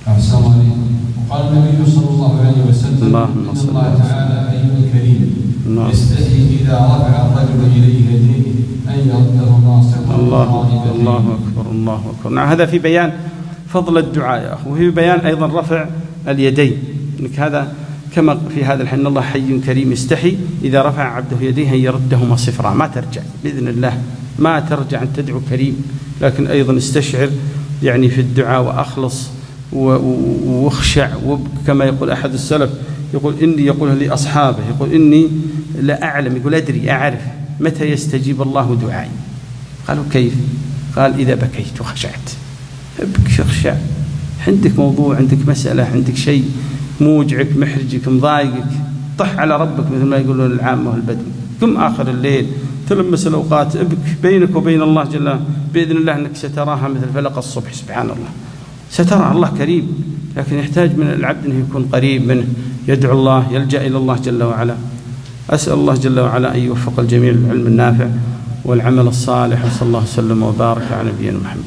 أحسن عليكم. وقال النبي صلى الله عليه وسلم: إن الله تعالى حي كريم يستحي إذا رفع الرجل إليه يديه أن يردهما صفرا. الله أكبر الله أكبر. نعم، هذا في بيان فضل الدعاء يا أخو، وفي بيان أيضا رفع اليدين. إنك هذا كما في هذا الحين: الله حي كريم يستحي إذا رفع عبده يديه أن يردهما صفرا. ما ترجع بإذن الله، ما ترجع أن تدعو كريم، لكن أيضا استشعر يعني في الدعاء وأخلص واخشع. وكما يقول أحد السلف، يقول إني، يقول لأصحابه، يقول إني لا أعلم، يقول أدري أعرف متى يستجيب الله دعائي. قالوا كيف؟ قال: إذا بكيت وخشعت. ابكي اخشع، عندك موضوع، عندك مسألة، عندك شيء موجعك محرجك مضايقك، طح على ربك مثل ما يقولون العامة والبدو. قم آخر الليل تلمس الأوقات، ابك بينك وبين الله جل بإذن الله أنك ستراها مثل فلق الصبح. سبحان الله، سترى الله كريم، لكن يحتاج من العبد أنه يكون قريب منه، يدعو الله، يلجأ إلى الله جل وعلا. أسأل الله جل وعلا أن يوفق الجميع للعلم النافع والعمل الصالح، وصلى الله وسلم وبارك على نبينا محمد.